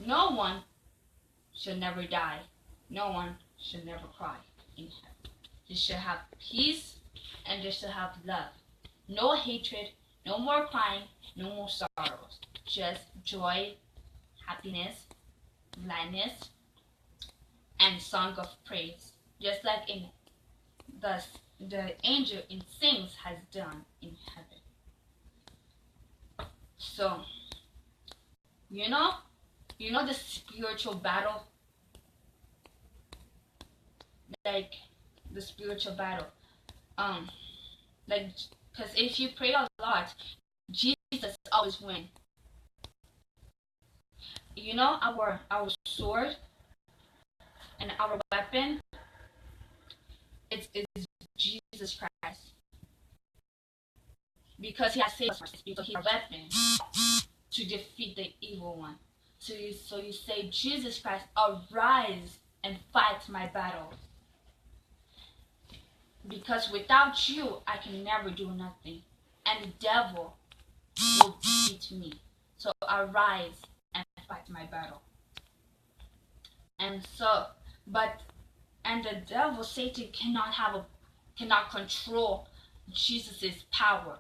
No one should never die. No one should never cry in heaven. They should have peace and they should have love. No hatred, no more crying, no more sorrows. Just joy, happiness, gladness, and song of praise. Just like in the the angel in sings has done in heaven. So you know, the spiritual battle, like the spiritual battle. Um, like, because if you pray a lot, Jesus always win. Our sword and our weapon, it's Jesus Christ, because He has saved us. Because He has a weapon to defeat the evil one. So you say, Jesus Christ, arise and fight my battles. Because without you, I can never do nothing. And the devil will defeat me. So arise and fight my battle. And so, and the devil, Satan, cannot control Jesus' power.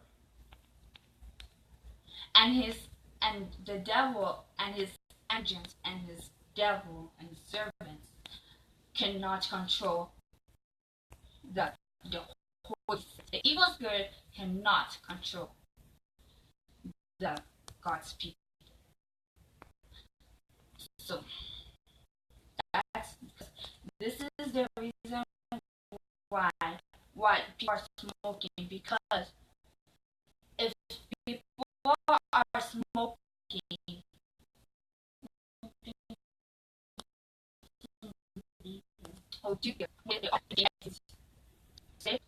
And the devil and his agents and his devil and his servants cannot control the Holy Spirit. The evil spirit cannot control the God's people. So this is the reason why people are smoking, because if people are smoking,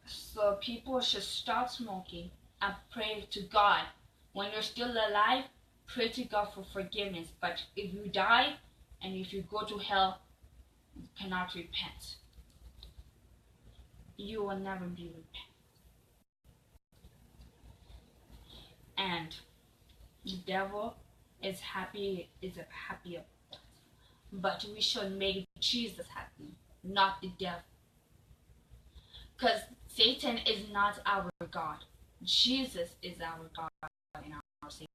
so people should stop smoking and pray to God. When you're still alive, pray to God for forgiveness. But if you die and if you go to hell, you cannot repent. You will never be repentant. And the devil is happy, but we should make Jesus happy, not the devil. Because Satan is not our God. Jesus is our God and our Savior.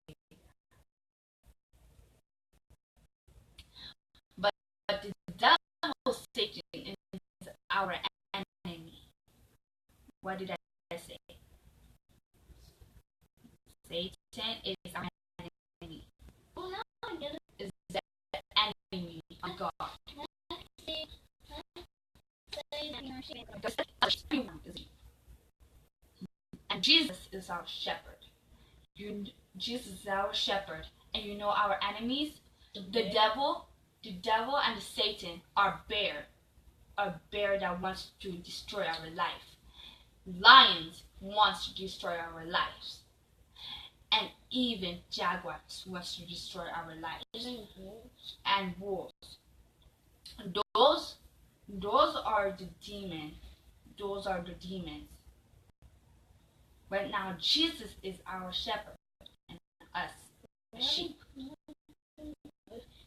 But the devil, Satan, is our enemy. What did I say? Satan is our enemy. Is the enemy of God. And Jesus is our shepherd. Jesus is our shepherd. And our enemies, the devil and the Satan are a bear that wants to destroy our life. Lions wants to destroy our lives. And even jaguars wants to destroy our lives. And wolves. Those are the demons. Those are the demons. But now Jesus is our shepherd and us, the sheep.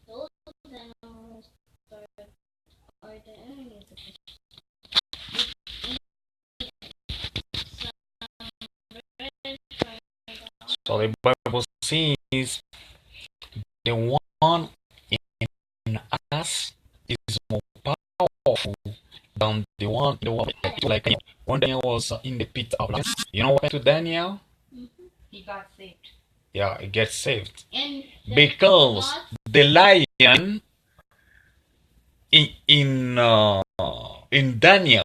Those animals are the enemies of the So the Bible says the one in us is more powerful than the one like when Daniel was in the pit of life. You know what happened to Daniel? He got saved. Yeah, he gets saved. Because the lion in Daniel,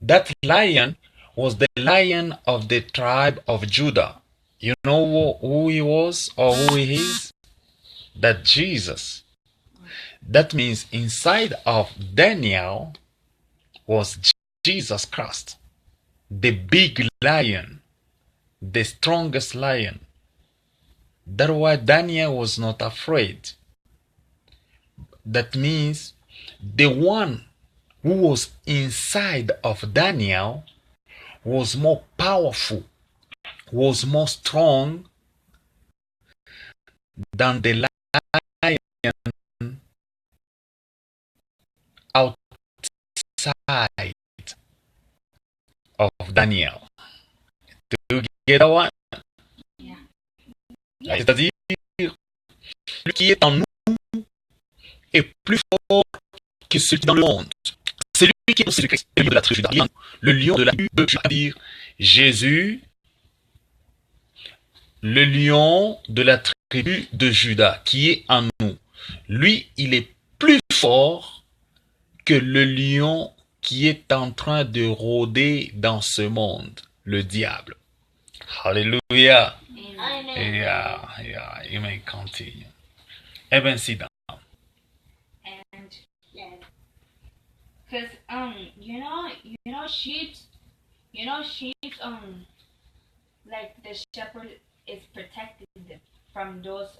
that lion was the lion of the tribe of Judah. You know who he was or who he is? That Jesus. That means inside of Daniel was Jesus Christ, the big lion, the strongest lion. That's why Daniel was not afraid. That means the one who was inside of Daniel was more powerful, was more strong than the lion of Daniel. Do you get that one? Yeah. C'est-à-dire, celui qui est en nous est plus fort que celui dans le monde. C'est lui qui est aussi le Christ, le lion de la tribu de Juda. Le lion de la tribu de Juda, c'est-à-dire Jésus, le lion de la tribu de Juda qui est en nous. Lui, il est plus fort que le lion qui est en train de rôder dans ce monde, le diable. Hallelujah. Amen. Yeah, you may continue. Even sit down. And because sheep, like the shepherd is protecting them from those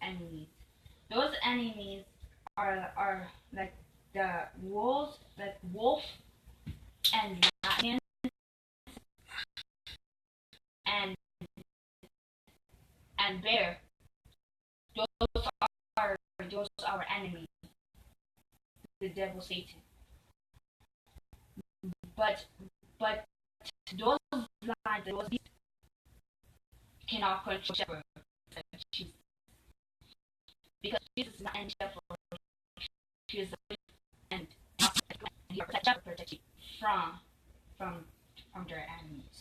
enemies. Those enemies are like the wolves, like wolf and lion and bear. Those are our enemies, the devil, Satan. But those lions, those beasts cannot control shepherd Jesus, because Jesus is not any shepherd. He is the and he protects you from their enemies.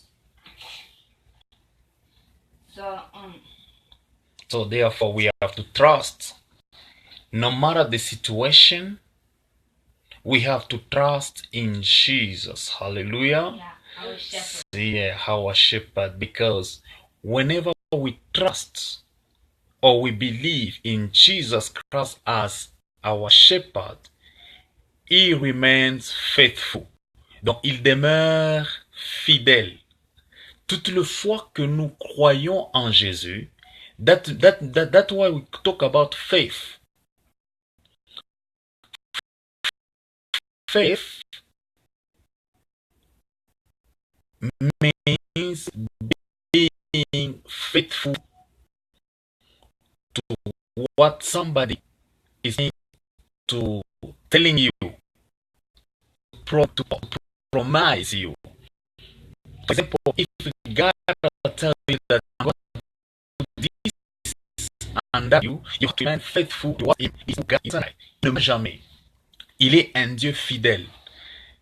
So therefore we have to trust. No matter the situation, we have to trust in Jesus. Hallelujah. Yeah, our shepherd. Yeah, our shepherd. Because whenever we trust or we believe in Jesus Christ as our shepherd, il remains faithful. Donc il demeure fidèle. Toute le fois que nous croyons en Jésus, that's why we talk about faith. Faith means being faithful to what somebody is saying, to telling you, to promise you. For example, if God tells you that I'm going to do this and that, you have to remain faithful to what He is. God is right. Il ne meurt jamais. Il est un Dieu fidèle.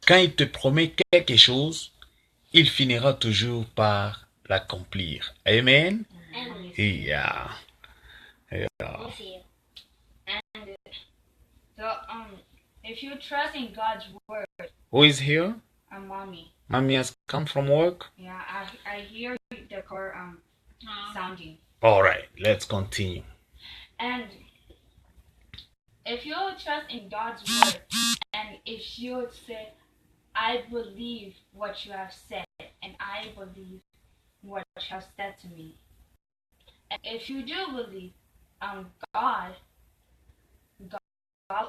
Quand il te promet quelque chose, il finira toujours par l'accomplir. Amen. Yeah. And so if you trust in God's word. Who is here? Mommy. Mommy has come from work. Yeah, I hear the car sounding. All right, let's continue. And if you trust in God's word, and if you say, I believe what you have said, and I believe what you have said to me, and if you do believe, God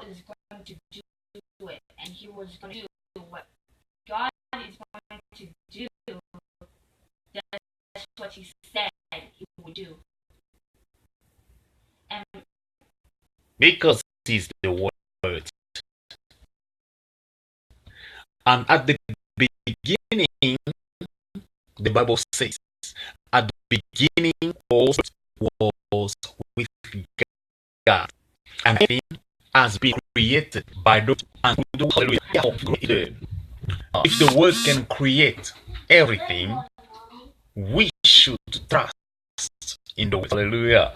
is going to do it, and He was going to do what God is going to do. That's what He said He would do. And because He's the Word. And at the beginning, the Bible says, at the beginning was with God. And everything has been created by those and who created. If the Word can create everything, we should trust in the Word. Hallelujah.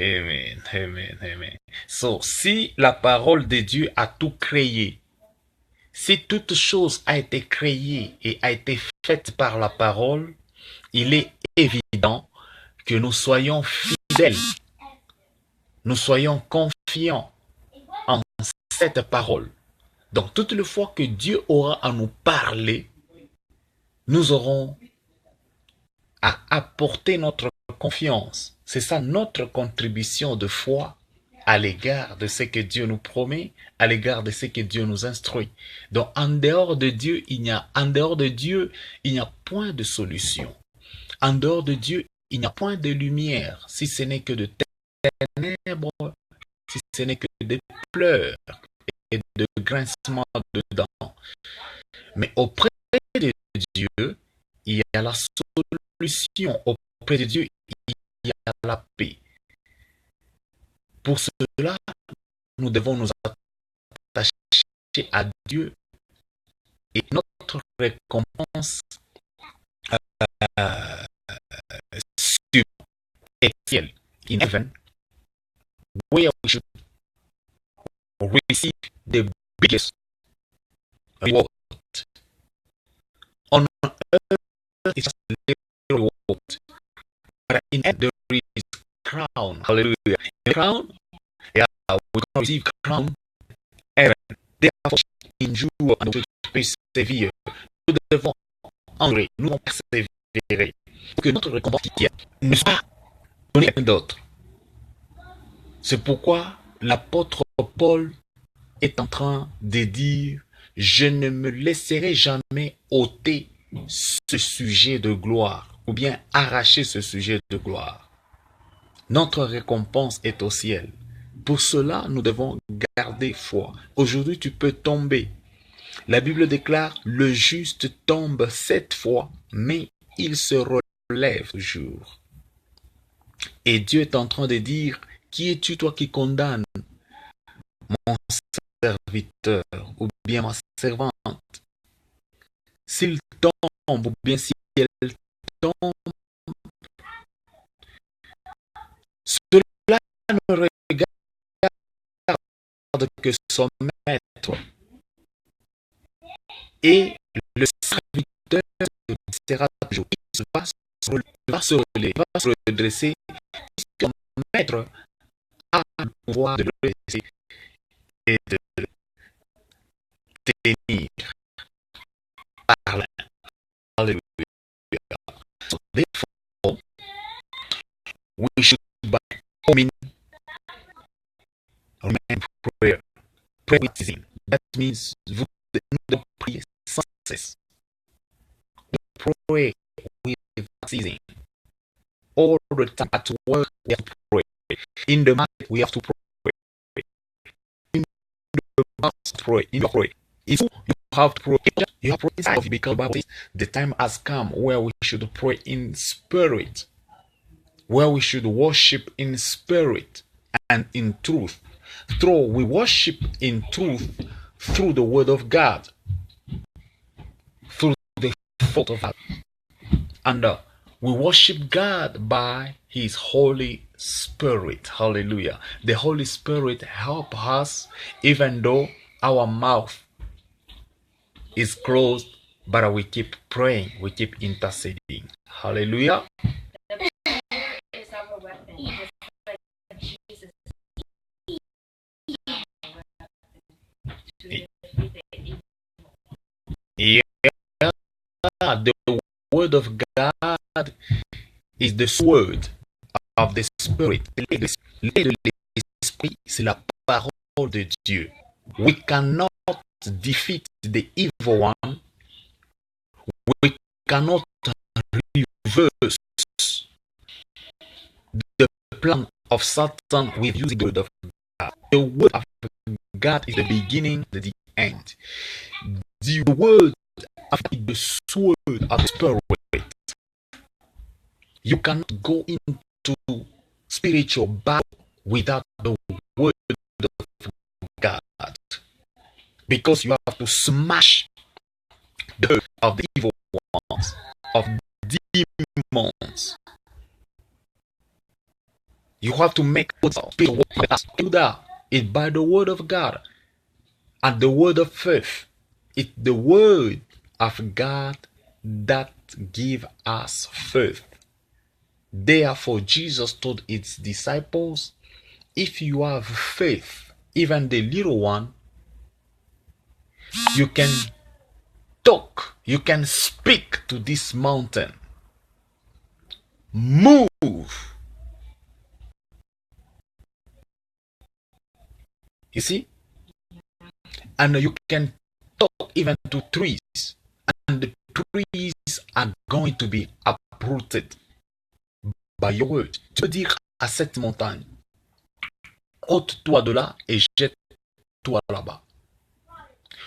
Amen, amen, amen. So, si la parole de Dieu a tout créé, si toute chose a été créée et a été faite par la parole, il est évident que nous soyons fidèles, nous soyons confiants en cette parole. Donc, toute la fois que Dieu aura à nous parler, nous aurons à apporter notre confiance. C'est ça notre contribution de foi à l'égard de ce que Dieu nous promet, à l'égard de ce que Dieu nous instruit. Donc, en dehors de Dieu, il n'y a point de solution. En dehors de Dieu, il n'y a point de lumière, si ce n'est que de ténèbres, si ce n'est que des pleurs et de grincements de dents. Mais auprès de Dieu, il y a la solution. Auprès de Dieu, il y a la paix. Pour cela, nous devons nous attacher à Dieu et notre récompense euh, sur ciel, in heaven, where we should receive the biggest reward. On earth is just a little reward, but in heaven there is crown. Hallelujah. The crown, yeah, we're gonna receive crown heaven. Therefore, endure and persévere. Nous devons endurer, nous devons persévérer pour que notre récompense ne soit pas donnée à quelqu'un d'autre. C'est pourquoi l'apôtre Paul est en train de dire: je ne me laisserai jamais ôter ce sujet de gloire, ou bien arracher ce sujet de gloire. Notre récompense est au ciel. Pour cela, nous devons garder foi. Aujourd'hui, tu peux tomber. La Bible déclare: le juste tombe 7 fois, mais il se relève toujours. Et Dieu est en train de dire: qui es-tu, toi, qui condamnes mon serviteur ou bien ma servante? S'il tombe ou bien si elle tombe, cela ne regarde que son maître. Et le serviteur sera toujours, il va se relever, va se redresser, puisque son maître a le pouvoir de le redresser et de le tenir par la main. Alléluia. So therefore, we should by all means remain prayer. Pray with ceasing. That means nous devons prier sans cesse. Pray with ceasing. All the time at work we have to pray. In the market we have to pray. In the house to pray. In your pray. If you have to pray, you have to pray inside of you, because the Bible says the time has come where we should pray in spirit, where we should worship in spirit and in truth. Through we worship in truth through the word of God, through the thought of God, and we worship God by His Holy Spirit. Hallelujah. The Holy Spirit help us even though our mouth is closed, but we keep praying, we keep interceding. Hallelujah. The prayer is our weapon. Just like Jesus to defeat the evil. Yeah, the word of God is the sword of the Spirit. L'épée de l'Esprit, c'est la parole de Dieu. We cannot defeat the evil one. We cannot reverse the plan of Satan with using the word of God. The word of God is the beginning, the end. The word of the sword of the Spirit. You cannot go into spiritual battle without the word of God, because you have to smash the head of the evil ones, of demons. You have to make spiritual work with us. Do that. It's by the word of God and the word of faith. It's the word of God that give us faith. Therefore, Jesus told his disciples, if you have faith, even the little one, you can talk, you can speak to this mountain. Move. You see? And you can talk even to trees. And the trees are going to be uprooted by your word. Tu peux dire à cette montagne, ôte-toi de là et jette-toi là-bas.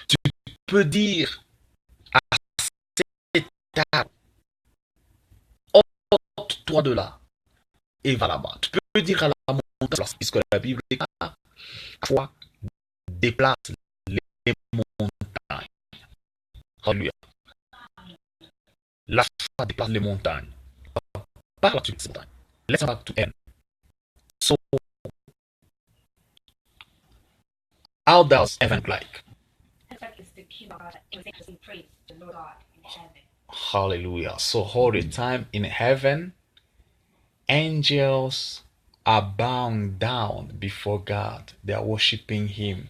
Tu peux dire à cet arbre, lève-toi de là et va là-bas. Tu peux dire à la montagne, puisque la Bible déclare, toi, déplace les montagnes. Alléluia. La foi déplace les montagnes. Parle sur ces montagnes. Let's back to end. So, how does heaven look like? Heaven is the kingdom of God. It was interesting praise the Lord God in heaven. Hallelujah. So all the time in heaven, angels are bowing down before God. They are worshiping Him.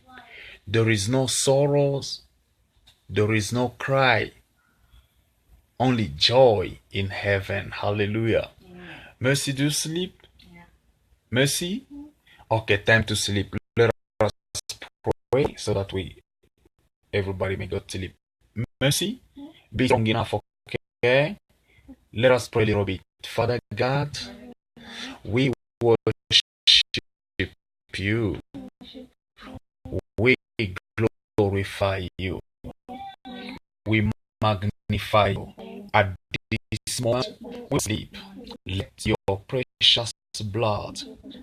There is no sorrows. There is no cry. Only joy in heaven. Hallelujah. Mercy, do you sleep? Yeah. Mercy? Okay, time to sleep. Let us pray so that everybody may go to sleep. Mercy, be strong enough, okay? Let us pray a little bit. Father God, we worship you. We glorify you. We magnify you. At this moment, we sleep. Let your precious blood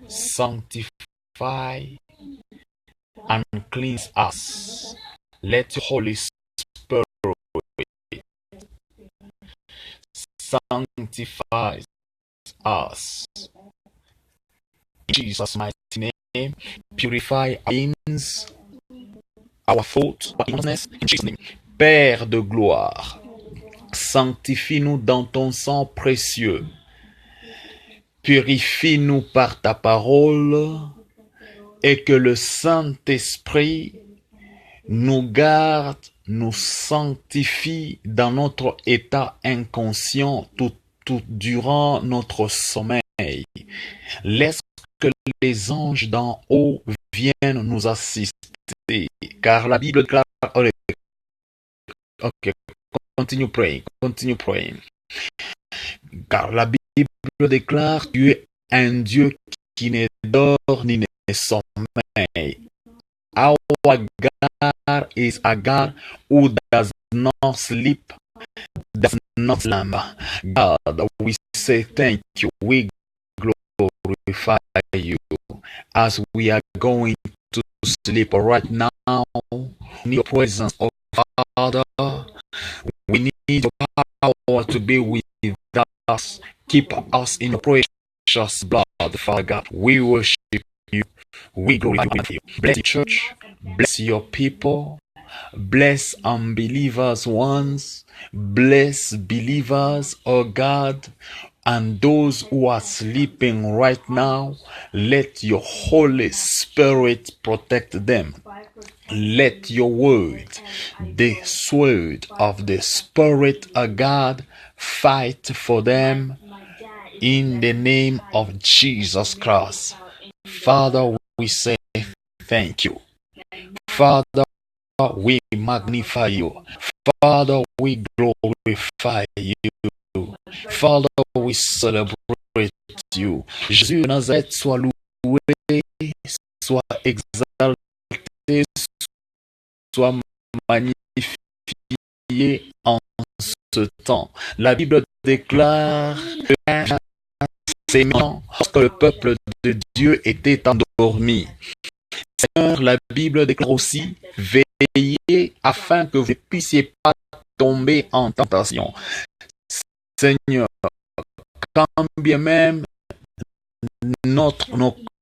sanctify and cleanse us. Let your Holy Spirit sanctify us. In Jesus' mighty name, purify our sins, our thoughts, our innocence. In Jesus' name, Père de gloire, sanctifie-nous dans ton sang précieux. Purifie-nous par ta parole et que le Saint-Esprit nous garde, nous sanctifie dans notre état inconscient tout durant notre sommeil. Laisse que les anges d'en haut viennent nous assister, car la Bible déclare... Ok, continue praying. Car la Bible déclare, tu es un Dieu qui ne dort ni ne sommeille. Our God is a God who does not sleep, does not slumber. God, we say thank you. We glorify you as we are going to sleep right now. In your presence, oh Father, we need your power to be with us. Keep us in your precious blood, Father God. We worship you. We glorify you. Bless the church. Bless your people. Bless unbelievers ones. Bless believers, oh God. And those who are sleeping right now, let your Holy Spirit protect them. Let your word, the sword of the Spirit of God, fight for them in the name of Jesus Christ. Father, we say thank you. Father, we magnify you. Father, we glorify you. Father, we celebrate you. Jésus de Nazareth, sois loué, sois exalté, sois magnifié en ce temps. La Bible déclare que c'est maintenant lorsque le peuple de Dieu était endormi. Seigneur, la Bible déclare aussi, veillez afin que vous ne puissiez pas tomber en tentation. Seigneur, quand bien même nos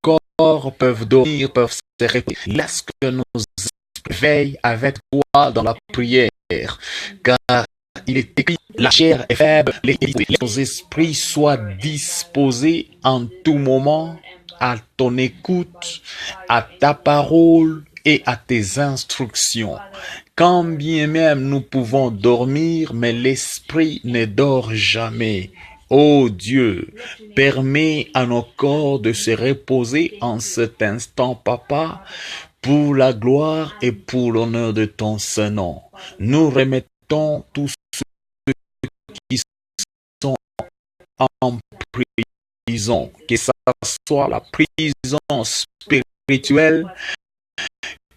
corps peuvent dormir, peuvent se répéter, laisse que nos esprits veillent avec toi dans la prière, car il est écrit, la chair est faible, nos esprits soient disposés en tout moment à ton écoute, à ta parole et à tes instructions. Quand bien même nous pouvons dormir, mais l'esprit ne dort jamais. Ô Dieu, permets à nos corps de se reposer en cet instant, Papa, pour la gloire et pour l'honneur de ton Saint-Nom. Nous remettons tous ceux qui sont en prison, que ça soit la prison spirituelle,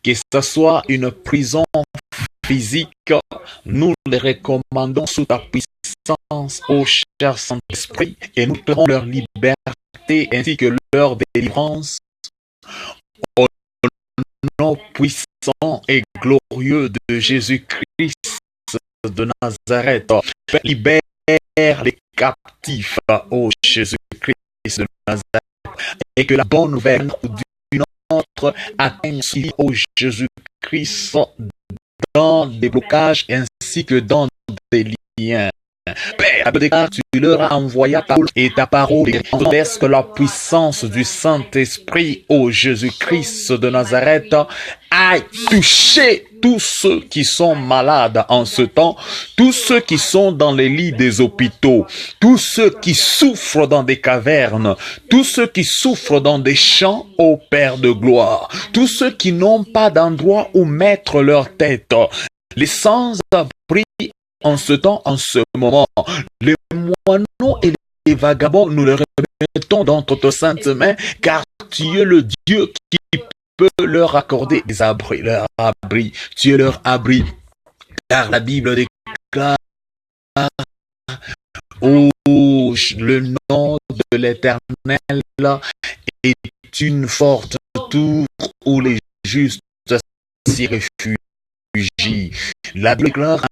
que ce soit une prison physique, nous les recommandons sous ta puissance ô cher Saint-Esprit, et nous déclarons leur liberté ainsi que leur délivrance au nom puissant et glorieux de Jésus-Christ de Nazareth. Père, libère les captifs, ô Jésus-Christ de Nazareth, et que la bonne nouvelle du notre atteigne aussi, ô Jésus-Christ, dans des blocages ainsi que dans des liens. Père, tu leur as envoyé ta parole et ta parole laisse que la puissance du Saint-Esprit, ô Jésus-Christ de Nazareth, aille toucher tous ceux qui sont malades en ce temps, tous ceux qui sont dans les lits des hôpitaux, tous ceux qui souffrent dans des cavernes, tous ceux qui souffrent dans des champs, ô Père de gloire, tous ceux qui n'ont pas d'endroit où mettre leur tête, les sans-abri en ce temps, en ce moment, les moineaux et les vagabonds, nous les remettons dans toute sainte main, car tu es le Dieu qui peut leur accorder des abris, leur abri. Tu es leur abri, car la Bible déclare, oh, le nom de l'Éternel est une forte tour où les justes s'y réfugient. La Bible déclare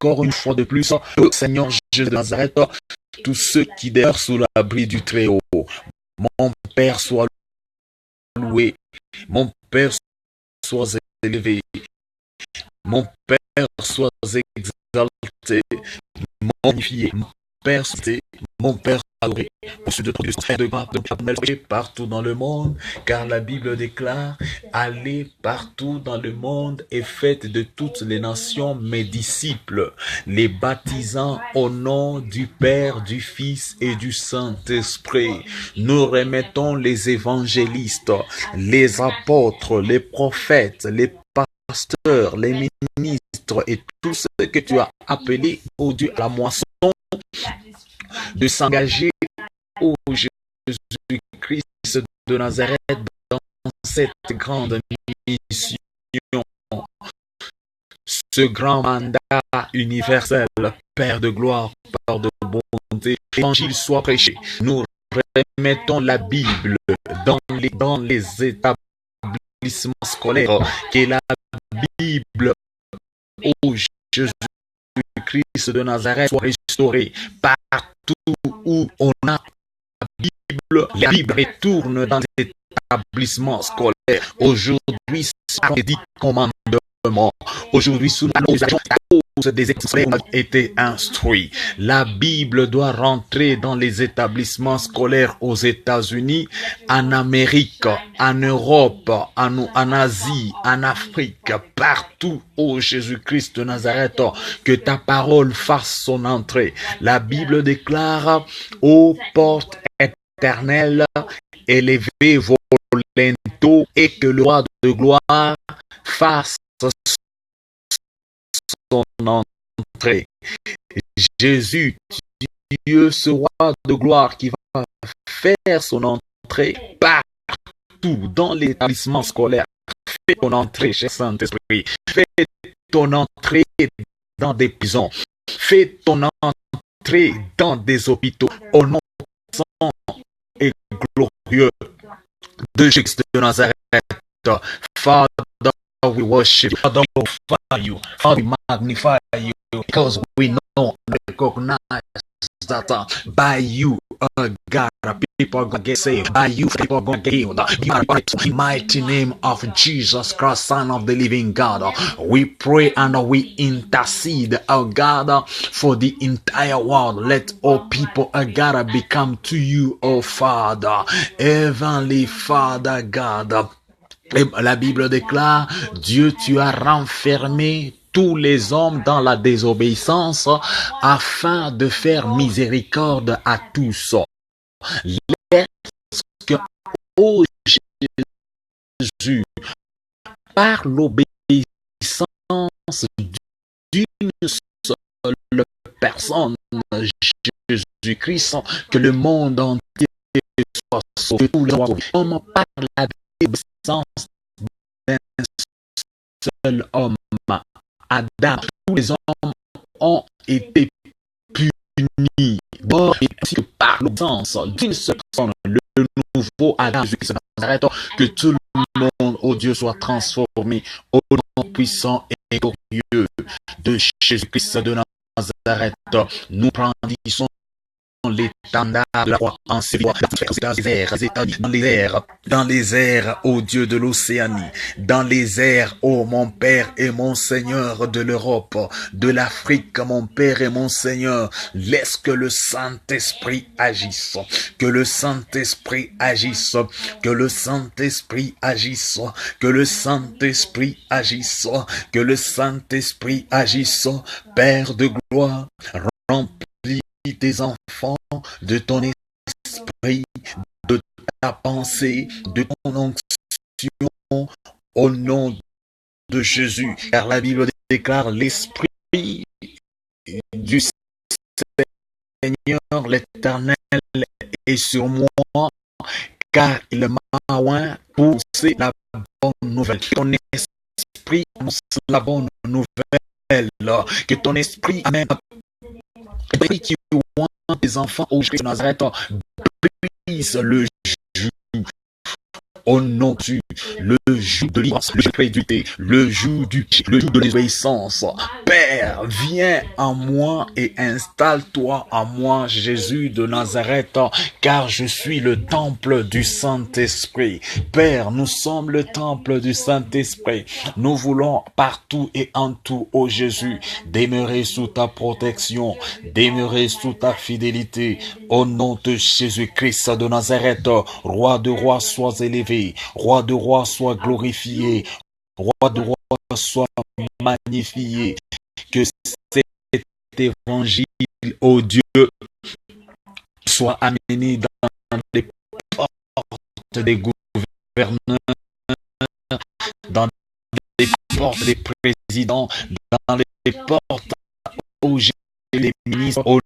encore une fois de plus, ô Seigneur Jésus de Nazareth, tous ceux qui demeurent sous l'abri du Très-Haut, mon Père soit loué, mon Père soit élevé, mon Père soit exalté, magnifié, mon Père adoré, au sud de ton Dieu, de partout dans le monde, car la Bible déclare, allez partout dans le monde et faites de toutes les nations mes disciples, les baptisant au nom du Père, du Fils et du Saint-Esprit. Nous remettons les évangélistes, les apôtres, les prophètes, les pasteurs, les ministres et tous ceux que tu as appelés, ô Dieu, à la moisson, de s'engager, ô Jésus-Christ de Nazareth, dans cette grande mission, ce grand mandat universel. Père de gloire, Père de bonté, l'évangile soit prêché. Nous remettons la Bible dans les établissements scolaires, que la Bible, ô Jésus-Christ de Nazareth, soit restaurée partout où on a la Bible retourne dans les établissements scolaires. Aujourd'hui, c'est les 10 commandements. Aujourd'hui, sous la cause des experts ont été instruits. La Bible doit rentrer dans les établissements scolaires aux États-Unis, en Amérique, en Europe, en Asie, en Afrique, partout, ô Jésus-Christ de Nazareth, que ta parole fasse son entrée. La Bible déclare, ô porte éternelle, élevez vos linteaux et que le roi de gloire fasse son entrée. Jésus, Dieu, ce roi de gloire qui va faire son entrée partout dans l'établissement scolaire. Fais ton entrée, cher Saint-Esprit. Fais ton entrée dans des prisons. Fais ton entrée dans des hôpitaux. Au nom saint et glorieux de Jésus de Nazareth. Father, we worship you. Father, we glorify you. Father, we magnify you because we know and recognize that by you, God, people are going to get saved. By you, people are going to get healed. In the mighty name of Jesus Christ, Son of the living God, we pray and we intercede, oh God, for the entire world. Let all people, oh God, become to you, oh Father. Heavenly Father, God. Et la Bible déclare, Dieu, tu as renfermé tous les hommes dans la désobéissance afin de faire miséricorde à tous. Lorsque, ô Jésus, par l'obéissance d'une seule personne, Jésus-Christ, que le monde entier soit sauvé, comme par la désobéissance d'un seul homme, Adam, tous les hommes ont été mort et ainsi que par l'obéissance d'une seule personne, le nouveau Adam Jésus-Christ de Nazareth, que tout le monde, oh Dieu, soit transformé au nom puissant et glorieux de Jésus-Christ de Nazareth. Nous brandissons l'étendard de la croix en Syrie, dans les airs, dans les airs, ô Dieu de l'Océanie, dans les airs, ô mon Père et mon Seigneur de l'Europe, de l'Afrique, mon Père et mon Seigneur. Laisse que le Saint-Esprit agisse, que le Saint-Esprit agisse, que le Saint-Esprit agisse, que le Saint-Esprit agisse, que le Saint-Esprit agisse, Père de gloire, remplis tes enfants de ton esprit, de ta pensée, de ton onction, au nom de Jésus. Car la Bible déclare l'esprit du Seigneur, l'Éternel, est sur moi, car il m'a oint pour pousser la bonne nouvelle. Que ton esprit annonce la bonne nouvelle, que ton esprit amène qui oint tes enfants au Christ de Nazareth, brise le joug, au nom du le joug de l'ignorance, le joug de crédulité, le joug de l'obéissance. Père, viens en moi et installe-toi en moi, Jésus de Nazareth, car je suis le temple du Saint-Esprit. Père, nous sommes le temple du Saint-Esprit. Nous voulons partout et en tout, ô Jésus, demeurer sous ta protection, demeurer sous ta fidélité. Au nom de Jésus-Christ de Nazareth, roi de rois, sois élevé, roi de rois, sois glorifié, roi de rois, sois magnifié. Que cet évangile, ô Dieu, soit amené dans les portes des gouverneurs, dans les portes des présidents, dans les portes où j'ai les ministres, au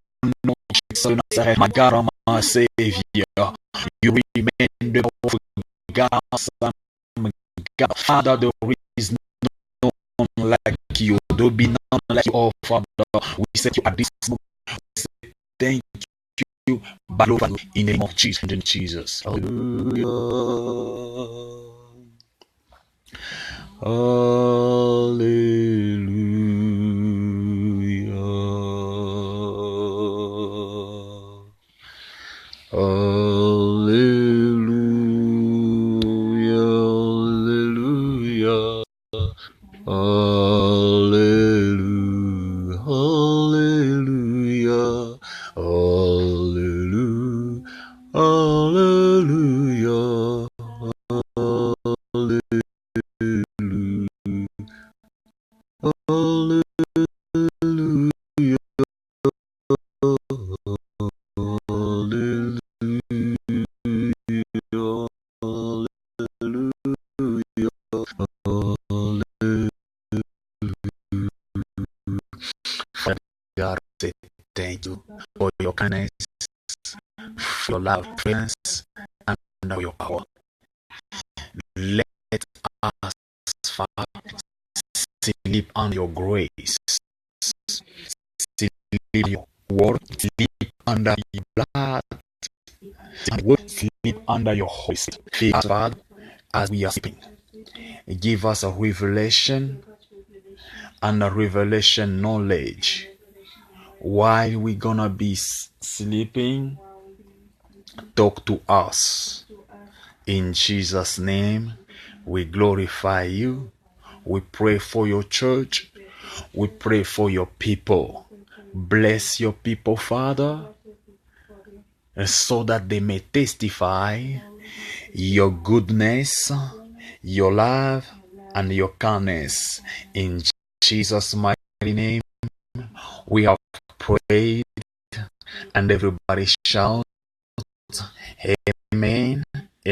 nom de Jésus de Nazareth, my God, my Savior, you remain the powerful God, God, Father, there is no one like you, there be none like you, oh Father. We set you at this moment. We say thank you, but in the name of Jesus. Hallelujah. Hallelujah. Hallelujah. Hallelujah. Hallelujah. Hallelujah. Hallelujah. Hallelujah. Father God, say thank you for your kindness, for your love, presence, and for your power. Let us, Father, sleep on your grace, sleep your word, sleep under your blood, sleep under your host. Father, as we are sleeping, give us a revelation and a revelation knowledge while we're gonna be sleeping. Talk to us. In Jesus' name, we glorify you. We pray for your church. We pray for your people. Bless your people, Father, so that they may testify your goodness, your love, and your kindness. In Jesus' mighty name, we have prayed, and everybody shout, Amen,